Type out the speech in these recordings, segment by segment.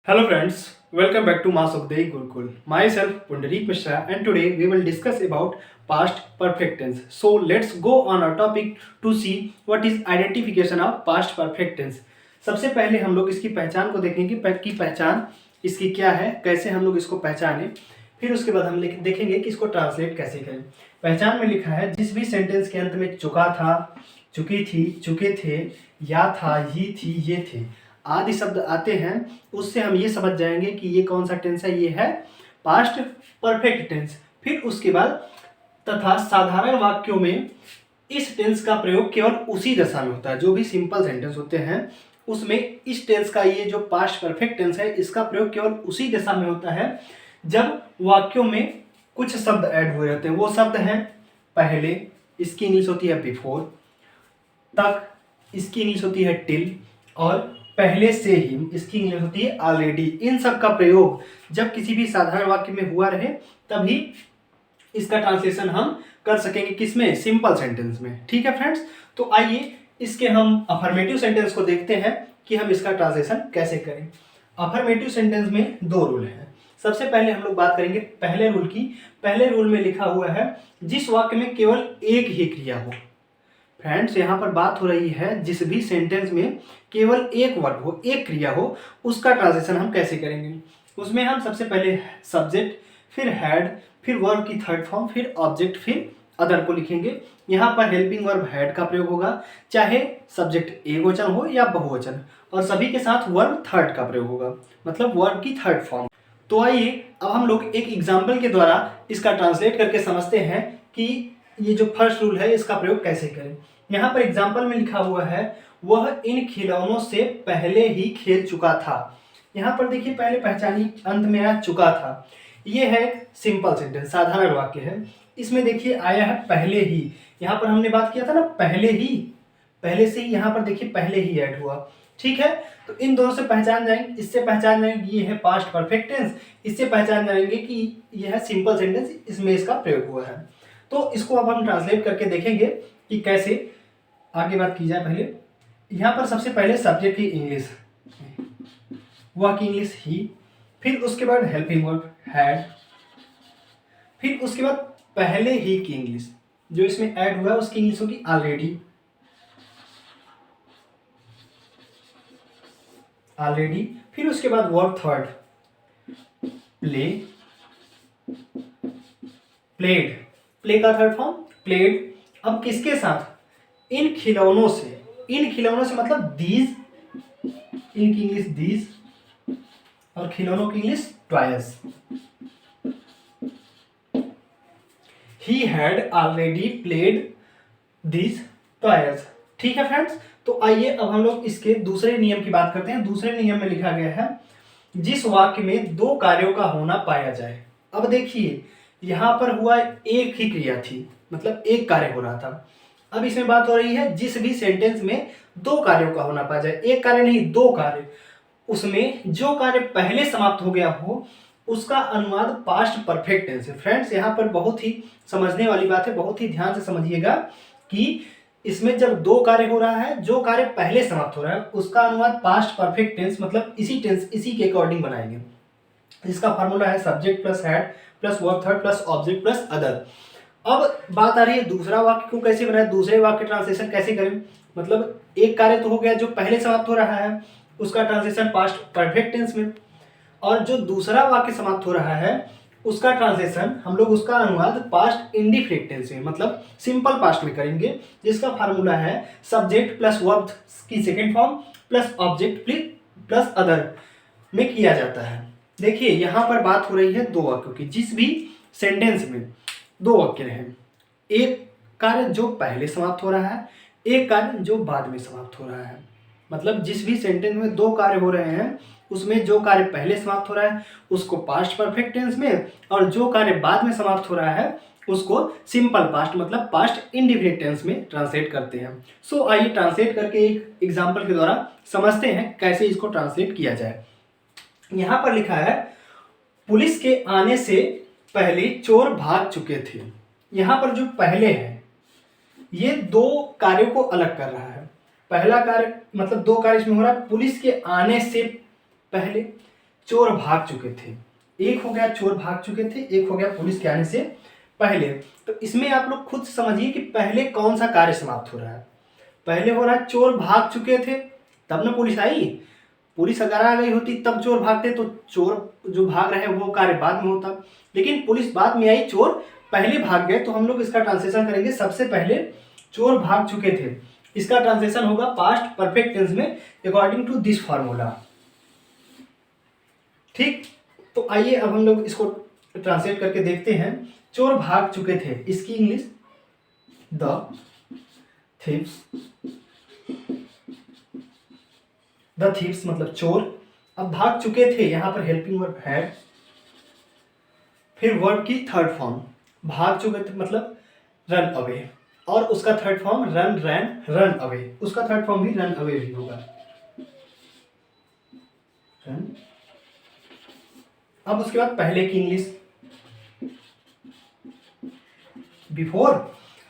Hello friends, welcome back to Masukdei Gurukul. Myself Pundarik Mishra and today we will discuss about past perfect tense. So let's go on our topic to see what is identification of past perfect tense. सबसे पहले हम लोग इसकी पहचान को देखेंगे कि पहचान इसकी क्या है, कैसे हम लोग इसको पहचानें। फिर उसके बाद हम देखेंगे कि इसको ट्रांसलेट कैसे करें। पहचान में लिखा है जिस भी सेंटेंस के अंत में चुका था, चुकी थी, चुके थे, या था, ही थी, ये थे आदि शब्द आते हैं, उससे हम ये समझ जाएंगे कि ये कौन सा टेंस है, ये है पास्ट परफेक्ट टेंस। फिर उसके बाद तथा साधारण वाक्यों में इस टेंस का प्रयोग केवल उसी दशा में होता है। जो भी सिंपल सेंटेंस होते हैं उसमें इस टेंस का, ये जो पास्ट परफेक्ट टेंस है, इसका प्रयोग केवल उसी दशा में होता है जब वाक्यों में कुछ शब्द ऐड हुए रहते हैं। वो शब्द हैं पहले, इसकी इंग्लिश होती है बिफोर, तक, इसकी इंग्लिश होती है टिल, और पहले से ही, इसकी इंग्लिश होती है ऑलरेडी। इन सब का प्रयोग जब किसी भी साधारण वाक्य में हुआ रहे तभी इसका ट्रांसलेशन हम कर सकेंगे, किसमें, सिंपल सेंटेंस में। ठीक है फ्रेंड्स, तो आइए इसके हम अफर्मेटिव सेंटेंस को देखते हैं कि हम इसका ट्रांसलेशन कैसे करें। अफर्मेटिव सेंटेंस में दो रूल हैं। सबसे पहले हम लोग बात करेंगे पहले रूल की। पहले रूल में लिखा हुआ है जिस वाक्य में केवल एक ही क्रिया हो। फ्रेंड्स, यहाँ पर बात हो रही है जिस भी सेंटेंस में केवल एक वर्ड हो, एक क्रिया हो, उसका ट्रांसलेशन हम कैसे करेंगे। उसमें हम सबसे पहले सब्जेक्ट, फिर हैड, फिर वर्ब की थर्ड फॉर्म, फिर ऑब्जेक्ट, फिर अदर को लिखेंगे। यहाँ पर हेल्पिंग वर्ब हैड का प्रयोग होगा, चाहे सब्जेक्ट एक वचन हो या बहुवचन, और सभी के साथ वर्ब थर्ड का प्रयोग होगा, मतलब वर्ब की थर्ड फॉर्म। तो आइए अब हम लोग एक एग्जाम्पल के द्वारा इसका ट्रांसलेट करके समझते हैं कि ये जो फर्स्ट रूल है इसका प्रयोग कैसे करें। यहाँ पर एग्जाम्पल में लिखा हुआ है वह इन खिलौनों से पहले ही खेल चुका था। यहाँ पर देखिए, पहले पहचानी, अंत में आया चुका था। ये है एक सिंपल सेंटेंस, साधारण वाक्य है। इसमें देखिए आया है पहले ही। यहाँ पर हमने बात किया था ना पहले ही, पहले से ही, यहाँ पर देखिए पहले ही ऐड हुआ। ठीक है, तो इन दोनों से पहचान जाएंगे। इससे पहचान जाएंगे ये है पास्ट परफेक्ट टेंस, इससे पहचान जाएंगे कि यह है सिंपल सेंटेंस, इसमें इसका प्रयोग हुआ है। तो इसको अब हम ट्रांसलेट करके देखेंगे कि कैसे आगे बात की जाए। पहले यहाँ पर सबसे पहले सब्जेक्ट की इंग्लिश, वह की इंग्लिश ही, फिर उसके बाद हेल्पिंग वर्ब हैड, फिर उसके बाद पहले ही की इंग्लिश जो इसमें ऐड हुआ है उसकी इंग्लिश होगी ऑलरेडी, ऑलरेडी। फिर उसके बाद verb third play, played, play का थर्ड फॉर्म प्लेड। अब किसके साथ, इन खिलौनों से, इन खिलौनों से मतलब दीज, इनकी इंग्लिश दीज, और खिलौनों की English toys. He had already played these toys. ठीक है फ्रेंड्स, तो आइए अब हम लोग इसके दूसरे नियम की बात करते हैं। दूसरे नियम में लिखा गया है जिस वाक्य में दो कार्यों का होना पाया जाए। अब देखिए यहां पर हुआ एक ही क्रिया थी, मतलब एक कार्य हो रहा था। अब इसमें बात हो रही है जिस भी सेंटेंस में दो कार्यों का होना पाया जाए, एक कार्य नहीं दो कार्य, उसमें जो कार्य पहले समाप्त हो गया हो उसका अनुवाद पास्ट परफेक्ट टेंस है। फ्रेंड्स, यहाँ पर बहुत ही समझने वाली बात है, बहुत ही ध्यान से समझिएगा कि इसमें जब दो कार्य हो रहा है, जो कार्य पहले समाप्त हो रहा है उसका अनुवाद पास्ट परफेक्ट टेंस, मतलब इसी टेंस, इसी के अकॉर्डिंग बनाएंगे। इसका फॉर्मूला है subject plus had plus verb third plus object plus other. अब बात आ रही है दूसरा वाक्य को कैसे बनाए, दूसरे वाक्य ट्रांसलेशन कैसे करें। मतलब एक कार्य तो हो गया जो पहले समाप्त हो रहा है, उसका ट्रांसलेशन पास्ट परफेक्ट टेंस में, और जो दूसरा वाक्य समाप्त हो रहा है उसका ट्रांसलेशन हम लोग, उसका अनुवाद पास्ट इंडिफिनिट टेंस में, मतलब सिंपल पास्ट में करेंगे, जिसका फार्मूला है सब्जेक्ट प्लस वर्ब की second form plus object plus other में किया जाता है। देखिए यहाँ पर बात हो रही है दो वाक्यों की। जिस भी सेंटेंस में दो वाक्य रहे, एक कार्य जो पहले समाप्त हो रहा है, एक कार्य जो बाद में समाप्त हो रहा है, मतलब जिस भी सेंटेंस में दो कार्य हो रहे हैं उसमें जो कार्य पहले समाप्त हो रहा है उसको पास्ट परफेक्ट टेंस में, और जो कार्य बाद में समाप्त हो रहा है उसको सिंपल पास्ट, मतलब पास्ट इंडिफिनिट टेंस में ट्रांसलेट करते हैं। सो आइए ट्रांसलेट करके एक एग्जांपल के द्वारा समझते हैं कैसे इसको ट्रांसलेट किया जाए। यहाँ पर लिखा है पुलिस के आने से पहले चोर भाग चुके थे। यहाँ पर जो पहले है ये दो कार्यों को अलग कर रहा है। पहला कार्य मतलब दो कार्य इसमें हो रहा है पुलिस के आने से पहले, चोर भाग चुके थे। एक हो गया चोर भाग चुके थे, एक हो गया पुलिस के आने से पहले। तो इसमें आप लोग खुद समझिए कि पहले कौन सा कार्य समाप्त हो रहा है। पहले हो रहा है चोर भाग चुके थे, तब ना पुलिस आई। पुलिस अगर आ गई होती तब चोर भागते, तो चोर जो भाग रहे हैं वो कार्य बाद में होता। लेकिन पुलिस बाद में आई, चोर पहले भाग गए, तो हम लोग इसका ट्रांसलेशन करेंगे सबसे पहले चोर भाग चुके थे। इसका ट्रांसलेशन होगा पास्ट परफेक्ट टेंस में अकॉर्डिंग टू दिस फार्मूला। ठीक, तो आइए अब हम लोग इसको ट्रांसलेट करके देखते हैं। चोर भाग चुके थे, इसकी English the thieves. The thieves मतलब चोर। अब भाग चुके थे, यहां पर हेल्पिंग वर्ब हैड, फिर वर्ब की थर्ड फॉर्म। भाग चुके थे मतलब रन अवे, और उसका थर्ड फॉर्म रन रैन रन अवे, उसका थर्ड फॉर्म भी रन अवे भी होगा, रन। अब उसके बाद पहले की इंग्लिश बिफोर।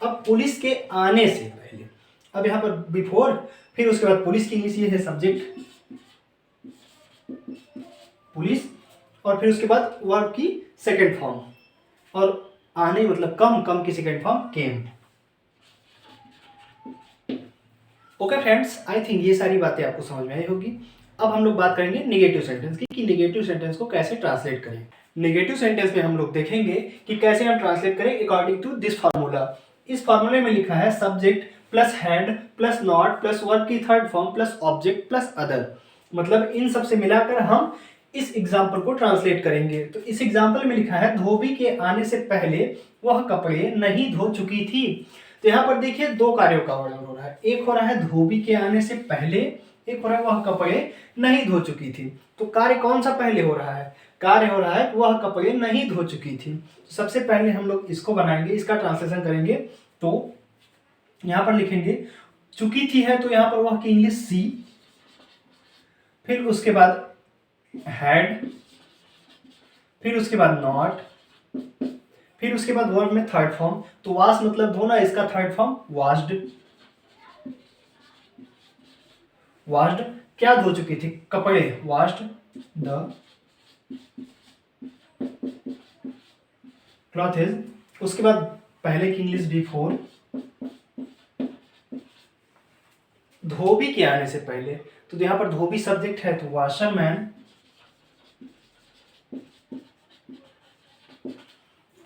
अब पुलिस के आने से पहले, अब यहां पर बिफोर, फिर उसके बाद पुलिस की इंग्लिश ये है सब्जेक्ट पुलिस, और फिर उसके बाद वर्ब की सेकंड फॉर्म, और आने मतलब कम, कम की second form came. Okay friends, I think ये सारी बातें आपको समझ में आई होगी। अब हम लोग बात करेंगे नेगेटिव सेंटेंस की, कि नेगेटिव सेंटेंस को कैसे ट्रांसलेट करें। नेगेटिव सेंटेंस में हम लोग देखेंगे कि कैसे हम ट्रांसलेट करें अकॉर्डिंग टू दिस फार्मूला। इस फार्मूले में लिखा है subject plus had plus not plus verb की third form plus object plus other. मतलब इन सब से मिलाकर हम इस एग्जाम्पल को ट्रांसलेट करेंगे। तो इस एग्जाम्पल में लिखा है धोबी के आने से पहले वह कपड़े नहीं धो चुकी थी। तो यहाँ पर देखिए दो कार्यों का वर्णन हो रहा है, एक हो रहा है धोबी के आने से पहले, एक हो रहा है वह कपड़े नहीं धो चुकी थी। तो कार्य कौन सा पहले हो रहा है? कार्य हो रहा है वह कपड़े नहीं धो चुकी थी। तो सबसे पहले हम लोग इसको बनाएंगे, इसका ट्रांसलेशन करेंगे। तो यहाँ पर लिखेंगे चुकी थी है, तो यहाँ पर वह की इंग्लिश सी, फिर उसके बाद हैड, फिर उसके बाद नॉट, फिर उसके बाद वर्ब में थर्ड फॉर्म। तो वाश मतलब धोना, इसका थर्ड फॉर्म वाश्ड। वाश्ड क्या धो चुकी थी? कपड़े, वाश्ड द क्लॉथेज। उसके बाद पहले की इंग्लिश बिफोर, धोबी के आने से पहले। तो यहाँ पर धोबी सब्जेक्ट है, तो वॉशरमैन,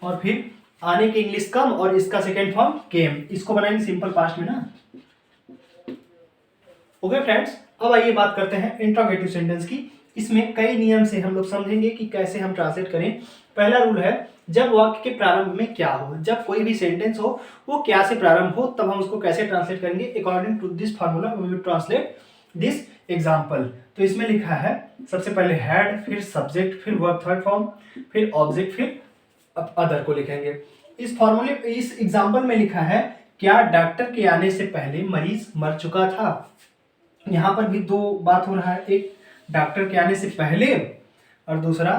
और फिर आने की इंग्लिश कम और इसका सेकेंड फॉर्म केम। इसको बनाएंगे सिंपल पास्ट में ना। ओके फ्रेंड्स, अब आइए बात करते हैं इंट्रोगेटिव सेंटेंस की। इसमें कई नियम से हम लोग समझेंगे कि कैसे हम ट्रांसलेट करें। पहला रूल है जब वाक्य के प्रारंभ में क्या हो, जब कोई भी सेंटेंस हो वो क्या से प्रारंभ हो, तब हम उसको कैसे ट्रांसलेट करेंगे। According to this formula we will translate this example. तो इसमें लिखा है सबसे पहले हैड, फिर सब्जेक्ट, फिर वर्ब थर्ड फॉर्म, फिर ऑब्जेक्ट, फिर अदर को लिखेंगे। इस फॉर्मूले, इस एग्जाम्पल में लिखा है क्या डॉक्टर के आने से पहले मरीज मर चुका था। यहाँ पर भी दो बात हो रहा है, एक डॉक्टर के आने से पहले और दूसरा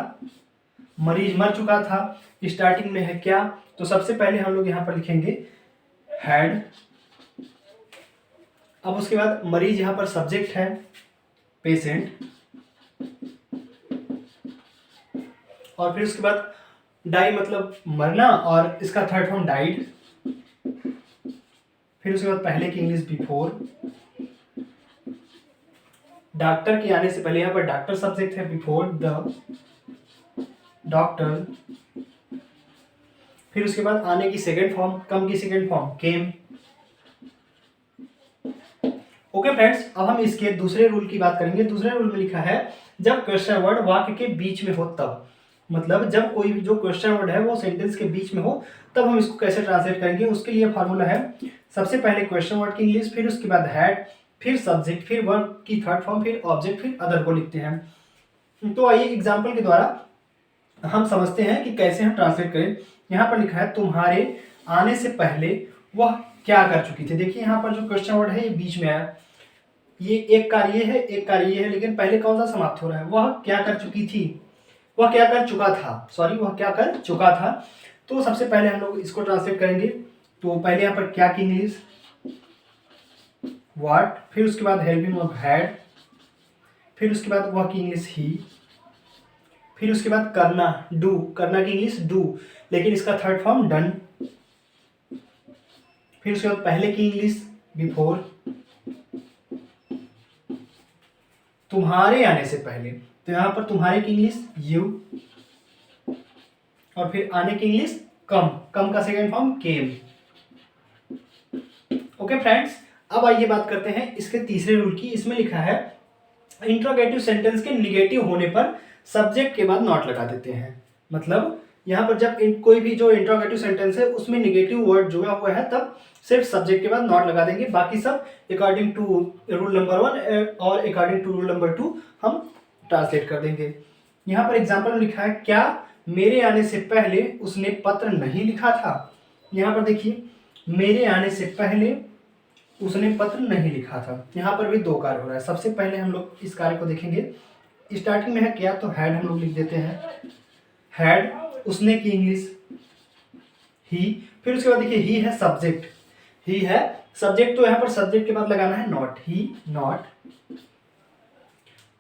मरीज मर चुका था। स्टार्टिंग में है क्या, तो सबसे पहले हम लोग यहाँ पर लिखेंगे हैड। अब उसके बाद मरीज यहाँ पर सब्जेक्ट है, पेशेंट, और फिर उसके बाद डाई मतलब मरना, और इसका थर्ड फॉर्म डाइड। फिर उसके बाद पहले की इंग्लिश बिफोर, डॉक्टर के आने से पहले, यहाँ पर डॉक्टर सब्जेक्ट है, बिफोर द डॉक्टर। फिर उसके बाद आने की सेकेंड फॉर्म, कम की सेकेंड फॉर्म केम। ओके फ्रेंड्स, अब हम इसके दूसरे रूल की बात करेंगे। दूसरे रूल में लिखा है जब क्वेश्चन वर्ड वाक्य के बीच में हो तब, मतलब जब कोई जो क्वेश्चन वर्ड है वो सेंटेंस के बीच में हो, तब हम इसको कैसे ट्रांसलेट करेंगे। उसके लिए फार्मूला है सबसे पहले क्वेश्चन वर्ड की इंग्लिश, फिर उसके बाद हैड, फिर सब्जेक्ट, फिर वर्ब की थर्ड फॉर्म, फिर ऑब्जेक्ट, फिर अदर को लिखते हैं। तो आइए एग्जाम्पल के द्वारा हम समझते हैं कि कैसे हम ट्रांसलेट करें। यहाँ पर लिखा है तुम्हारे आने से पहले वह क्या कर चुकी थी। देखिए यहाँ पर जो क्वेश्चन वर्ड है ये बीच में आया, ये एक कार्य है, एक कार्य है, लेकिन पहले कौन सा समाप्त हो रहा है? वह क्या कर चुकी थी, वह क्या कर चुका था, सॉरी वह क्या कर चुका था। तो सबसे पहले हम लोग इसको ट्रांसलेट करेंगे। तो पहले यहाँ पर क्या की इंग्लिश व्हाट, फिर उसके बाद हेल्पिंग वर्ब हैड, फिर उसके बाद वह की इंग्लिश ही, फिर उसके बाद करना, डू, करना की इंग्लिश डू, लेकिन इसका थर्ड फॉर्म डन। फिर उसके बाद पहले की इंग्लिश बिफोर, तुम्हारे आने से पहले, तो यहां पर तुम्हारे की इंग्लिश यू, और फिर आने की इंग्लिश कम, कम का सेकेंड फॉर्म केम। ओके फ्रेंड्स, अब आइए बात करते हैं इसके तीसरे रूल की। इसमें लिखा है इंट्रोगेटिव सेंटेंस के निगेटिव होने पर सब्जेक्ट के बाद नॉट लगा देते हैं। मतलब यहाँ पर जब कोई भी जो इंट्रोगेटिव सेंटेंस है उसमें निगेटिव वर्ड जुड़ा हुआ है तब सिर्फ सब्जेक्ट के बाद नॉट लगा देंगे, बाकी सब अकॉर्डिंग टू रूल नंबर 1 और अकॉर्डिंग टू रूल नंबर 2 हम ट्रांसलेट कर देंगे। यहाँ पर एग्जाम्पल में लिखा है क्या मेरे आने से पहले उसने पत्र नहीं लिखा था। यहाँ पर देखिए, मेरे आने से पहले उसने पत्र नहीं लिखा था, यहाँ पर भी दो कार्य हो रहा है। सबसे पहले हम लोग इस कार्य को देखेंगे। स्टार्टिंग में है क्या, तो हैड हम लोग लिख देते हैं, हैड, उसने की इंग्लिश ही, फिर उसके बाद देखिए ही है सब्जेक्ट, ही है सब्जेक्ट, तो यहाँ पर सब्जेक्ट के बाद लगाना है नॉट, ही नॉट,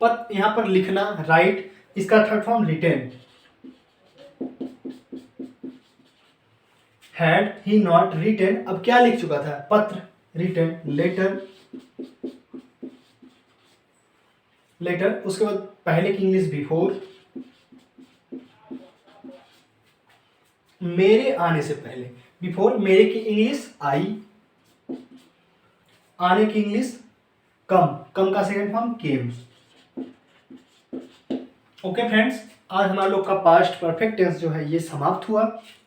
पत यहाँ पर लिखना राइट, इसका third form written, had he not written, अब क्या लिख चुका था, पत्र, रिटेन, लेटर, लेटर, उसके बाद पहले की इंग्लिश बिफोर, मेरे आने से पहले, बिफोर, मेरे की इंग्लिश आई, आने की इंग्लिश कम, कम का सेकेंड फॉर्म केम। ओके फ्रेंड्स, आज हमारे लोग का पास्ट परफेक्ट टेंस जो है ये समाप्त हुआ।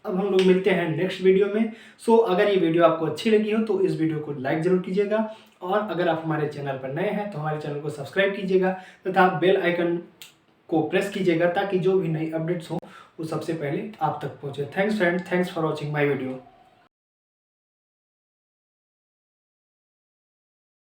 अब हम लोग मिलते हैं नेक्स्ट वीडियो में। सो अगर ये वीडियो आपको अच्छी लगी हो तो इस वीडियो को लाइक जरूर कीजिएगा, और अगर आप हमारे चैनल पर नए हैं तो हमारे चैनल को सब्सक्राइब कीजिएगा तथा बेल आइकन को प्रेस कीजिएगा ताकि जो भी नई अपडेट्स हो वो सबसे पहले आप तक पहुंचे। Thanks friend, thanks for watching my video.